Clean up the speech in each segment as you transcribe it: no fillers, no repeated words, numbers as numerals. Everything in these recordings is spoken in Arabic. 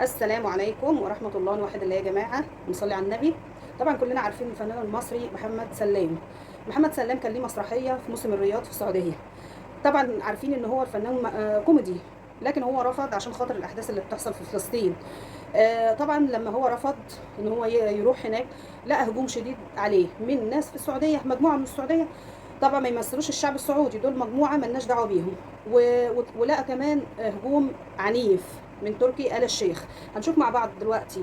السلام عليكم ورحمة الله وحده الله يا جماعة، نصلي على النبي. طبعا كلنا عارفين الفنان المصري محمد سلام. محمد سلام كان ليه مسرحية في موسم الرياض في السعودية. طبعا عارفين ان هو الفنان كوميدي، لكن هو رفض عشان خاطر الاحداث اللي بتحصل في فلسطين. طبعا لما هو رفض ان هو يروح هناك، لقى هجوم شديد عليه من ناس في السعودية، مجموعة من السعودية. طبعا ما يمثلوش الشعب السعودي، دول مجموعة ملناش دعوة بيهم. ولقى كمان هجوم عنيف من تركي آل الشيخ. هنشوف مع بعض دلوقتي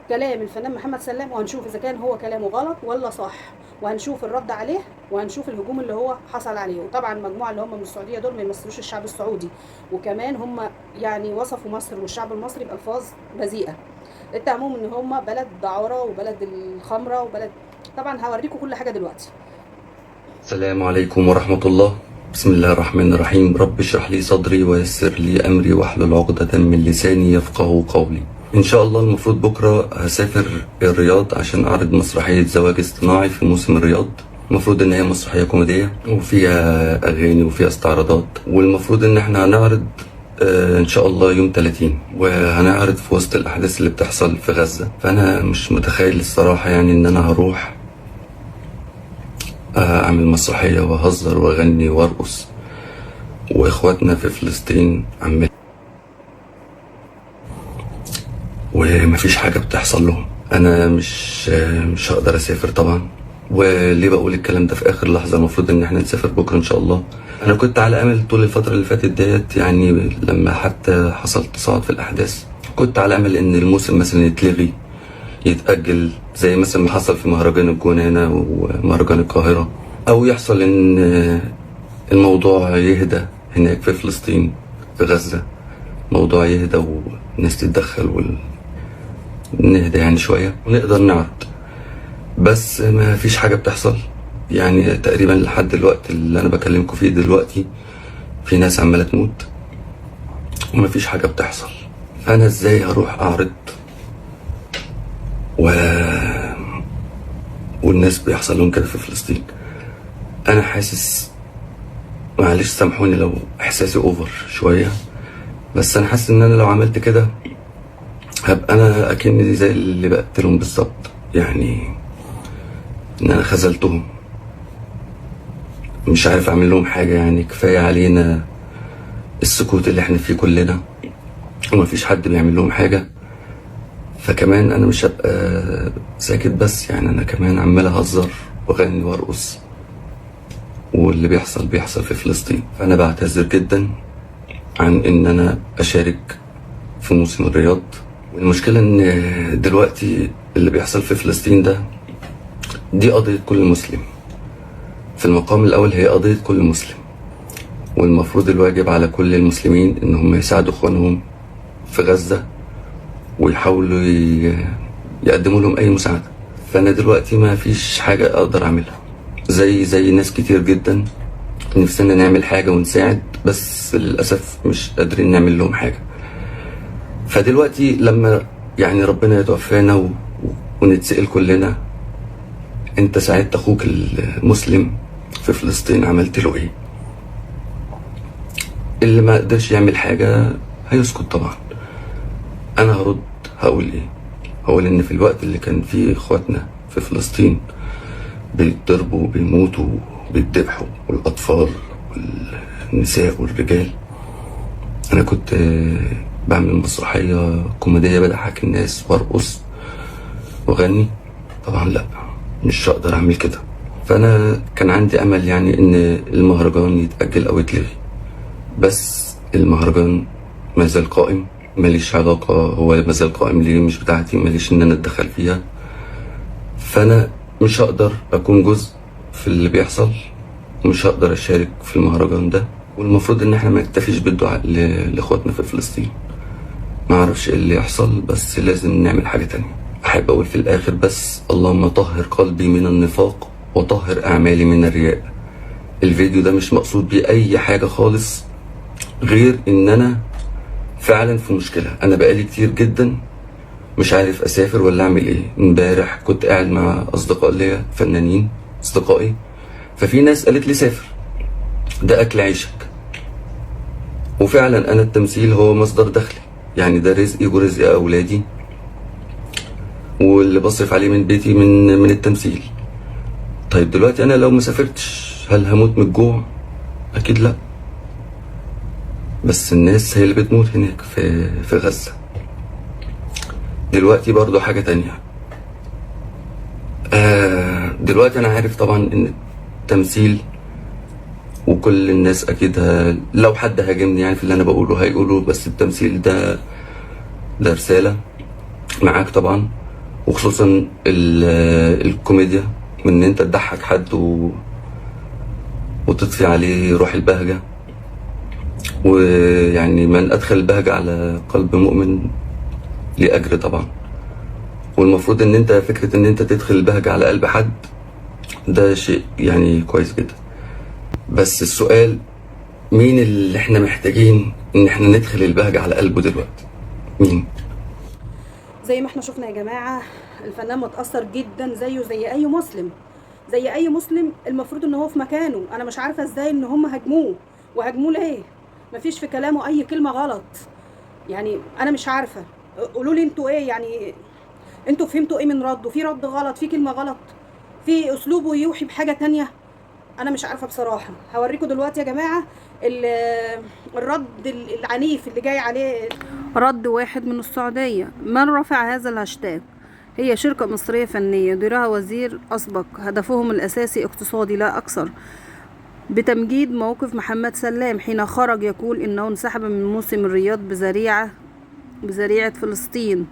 كلام الفنان محمد سلام، وهنشوف اذا كان هو كلامه غلط ولا صح، وهنشوف الرد عليه، وهنشوف الهجوم اللي هو حصل عليه. وطبعا المجموعه اللي هم من السعوديه دول ما يمثلوش الشعب السعودي، وكمان هم يعني وصفوا مصر والشعب المصري بالفاظ بذيئه، اتهموهم ان هم بلد دعاره وبلد الخمره وبلد. طبعا هوريكم كل حاجه دلوقتي. السلام عليكم ورحمة الله. بسم الله الرحمن الرحيم. رب اشرح لي صدري ويسر لي أمري واحلل عقدة من لساني يفقه قولي. إن شاء الله المفروض بكرة هسافر الرياض عشان أعرض مسرحية زواج اصطناعي في موسم الرياض. المفروض إن هي مسرحية كوميدية وفيها أغاني وفيها استعراضات، والمفروض إن احنا هنعرض إن شاء الله يوم 30، وهنعرض في وسط الأحداث اللي بتحصل في غزة. فأنا مش متخيل الصراحة يعني إن أنا هروح اعمل مسرحية واهزر واغني وارقص، واخواتنا في فلسطين عمال ومفيش حاجة بتحصل لهم. انا مش هقدر اسافر طبعا. وليه بقول الكلام ده في اخر لحظة؟ المفروض ان احنا نسافر بكرة ان شاء الله. انا كنت على امل طول الفترة اللي فاتت ديت، يعني لما حتى حصل تصاعد في الاحداث كنت على امل ان الموسم مثلا يتلغي، يتأجل، زي مثلا ما حصل في مهرجان الجونة هنا ومهرجان القاهرة، او يحصل ان الموضوع يهدى هناك في فلسطين في غزة، موضوع يهدى والناس تتدخل ونهدى يعني شوية ونقدر نعرض. بس ما فيش حاجة بتحصل يعني تقريبا لحد الوقت اللي انا بكلمكم فيه دلوقتي. في ناس عمالة تموت وما فيش حاجة بتحصل. فانا ازاي هروح اعرض والناس بيحصل لهم كده في فلسطين؟ انا حاسس، معلش سامحوني لو احساسي اوفر شويه، بس انا حاسس ان انا لو عملت كده هبقى انا اكني زي اللي بقتلهم بالظبط، يعني ان انا خذلتهم، مش عارف اعمل لهم حاجه. يعني كفايه علينا السكوت اللي احنا فيه كلنا ومفيش حد بيعمل لهم حاجه، فكمان انا مش هبقى ساكت بس، يعني انا كمان عمال اهزر واغني وارقص، واللي بيحصل في فلسطين. فانا بعتذر جدا عن ان انا اشارك في موسم الرياض. والمشكلة ان دلوقتي اللي بيحصل في فلسطين ده دي قضية كل مسلم، في المقام الاول هي قضية كل مسلم، والمفروض الواجب على كل المسلمين ان هم يساعدوا اخوانهم في غزة ويحاولوا يقدموا لهم اي مساعدة. فانا دلوقتي ما فيش حاجة اقدر اعملها، زي ناس كتير جدا نفسنا نعمل حاجة ونساعد، بس للأسف مش قادرين نعمل لهم حاجة. فدلوقتي لما يعني ربنا يتوفانا ونتسأل كلنا، انت ساعدت اخوك المسلم في فلسطين عملت له ايه؟ اللي ما قدرش يعمل حاجة هيسكت طبعا. انا هرد هقول ايه؟ هقول ان في الوقت اللي كان فيه اخواتنا في فلسطين بيتضربوا وبيموتوا وبيتذبحوا، والاطفال والنساء والرجال، انا كنت بعمل مسرحية كوميدية بضحك الناس وارقص واغني. طبعا لا، مش هقدر اعمل كده. فانا كان عندي امل يعني ان المهرجان يتأجل او يتلغي، بس المهرجان ما زال قائم، ماليش علاقة، هو ما زال قائم ليه؟ مش بتاعتي، ماليش ان انا اتدخل فيها. فانا مش هقدر اكون جزء في اللي بيحصل، ومش هقدر اشارك في المهرجان ده. والمفروض ان احنا ما نكتفيش بالدعاء لاخواتنا في فلسطين. ما اعرفش ايه اللي يحصل، بس لازم نعمل حاجة تانية. احب اقول في الاخر بس: اللهم طهر قلبي من النفاق وطهر اعمالي من الرياء. الفيديو ده مش مقصود بيه اي حاجة خالص، غير ان انا فعلا في مشكلة. انا بقالي كتير جدا مش عارف اسافر ولا اعمل ايه. امبارح كنت قاعد مع اصدقاء ليا فنانين اصدقائي، ففي ناس قالت لي سافر، ده اكل عيشك. وفعلا انا التمثيل هو مصدر دخلي، يعني ده رزقي ورزق اولادي، واللي بصرف عليه من بيتي من التمثيل. طيب دلوقتي انا لو ما سافرتش هل هموت من الجوع؟ اكيد لا، بس الناس هي اللي بتموت هناك في غزة. دلوقتي برضو حاجة تانية. دلوقتي انا عارف طبعا ان التمثيل وكل الناس اكيد لو حد هاجمني يعني في اللي انا بقوله هيقولوا بس التمثيل ده رسالة معاك طبعا، وخصوصا الكوميديا، من ان انت تضحك حد وتطفي عليه روح البهجة. ويعني من ادخل البهجة على قلب مؤمن ليه اجر طبعا، والمفروض ان انت فكرة ان انت تدخل البهجة على قلب حد ده شيء يعني كويس جدا. بس السؤال، مين اللي احنا محتاجين ان احنا ندخل البهجة على قلبه دلوقتي؟ مين؟ زي ما احنا شفنا يا جماعة، الفنان متأثر جدا زيه زي اي مسلم، زي اي مسلم. المفروض ان هو في مكانه. انا مش عارفة ازاي ان هم هاجموه، وهاجموه ليه؟ مفيش في كلامه اي كلمة غلط. يعني انا مش عارفة، قولوا لي انتوا ايه، يعني انتوا فهمتوا ايه من رده؟ في رد غلط؟ في كلمة غلط؟ في اسلوبه يوحي بحاجة تانية؟ انا مش عارفة بصراحة. هوريكم دلوقتي يا جماعة الرد العنيف اللي جاي عليه. رد واحد من السعودية: من رفع هذا الهاشتاج هي شركة مصرية فنية يديرها وزير أسبق، هدفهم الأساسي اقتصادي لا أكثر، بتمجيد موقف محمد سلام حين خرج يقول إنه انسحب من موسم الرياض بذريعة فلسطين،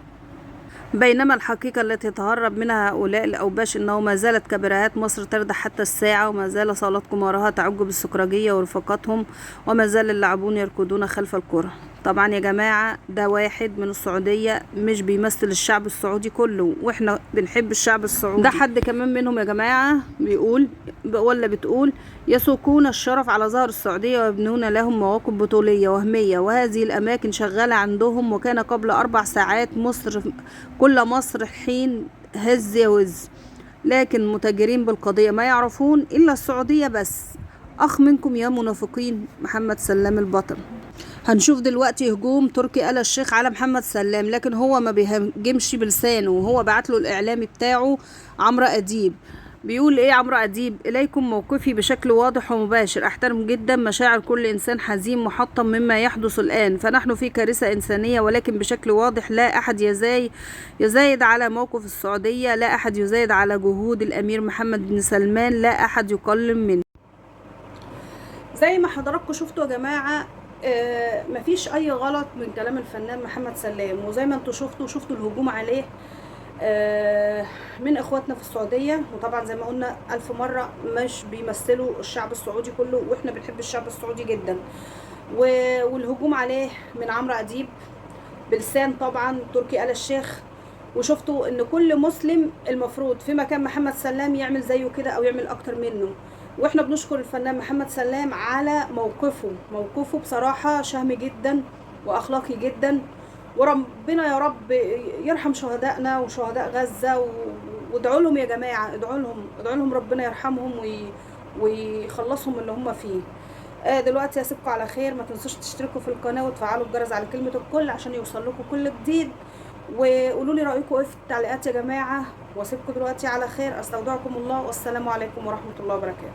بينما الحقيقة التي يتهرب منها هؤلاء الأوباش أنه ما زالت كبريات مصر تردح حتى الساعة، وما زال صالات قمارها تعج بالسكرجية ورفقاتهم، وما زال اللاعبون يركضون خلف الكرة. طبعا يا جماعة ده واحد من السعودية، مش بيمثل الشعب السعودي كله، واحنا بنحب الشعب السعودي. ده حد كمان منهم يا جماعة بيقول ولا بتقول: يسوقون الشرف على ظهر السعودية ويبنون لهم مواقف بطولية وهمية، وهذه الأماكن شغالة عندهم، وكان قبل 4 ساعات كل مصر حين هز يوز، لكن متاجرين بالقضية ما يعرفون إلا السعودية بس. أخ منكم يا منافقين. محمد سلام البطل. هنشوف دلوقتي هجوم تركي آل الشيخ على محمد سلام، لكن هو ما بيهاجمش بلسانه، وهو بعت له الإعلامي بتاعه عمرو أديب. بيقول ايه عمرو أديب: اليكم موقفي بشكل واضح ومباشر، احترم جدا مشاعر كل انسان حزين محطم مما يحدث الان، فنحن في كارثة انسانية، ولكن بشكل واضح لا احد يزايد على موقف السعودية، لا احد يزايد على جهود الامير محمد بن سلمان، لا احد يقلل منه. زي ما حضراتكم شفتوا يا جماعة، مفيش اي غلط من كلام الفنان محمد سلام، وزي ما انتوا شفتوا الهجوم عليه من اخواتنا في السعودية، وطبعا زي ما قلنا 1000 مرة مش بيمثلوا الشعب السعودي كله، واحنا بنحب الشعب السعودي جدا. والهجوم عليه من عمرو أديب بلسان طبعا تركي آل الشيخ. وشفتوا ان كل مسلم المفروض في مكان محمد سلام يعمل زيه كده او يعمل اكتر منه، واحنا بنشكر الفنان محمد سلام على موقفه بصراحة شهم جدا واخلاقي جدا. وربنا يا رب يرحم شهدائنا وشهداء غزة، وادعوا لهم يا جماعة، ادعوا لهم ربنا يرحمهم ويخلصهم من اللي هم فيه. دلوقتي هسيبكم على خير، ما تنسوش تشتركوا في القناة وتفعلوا الجرس على كلمة الكل عشان يوصل لكم كل جديد، وقولوا لي رأيكم ايه في التعليقات يا جماعة. واسيبكم دلوقتي على خير، استودعكم الله، والسلام عليكم ورحمة الله وبركاته.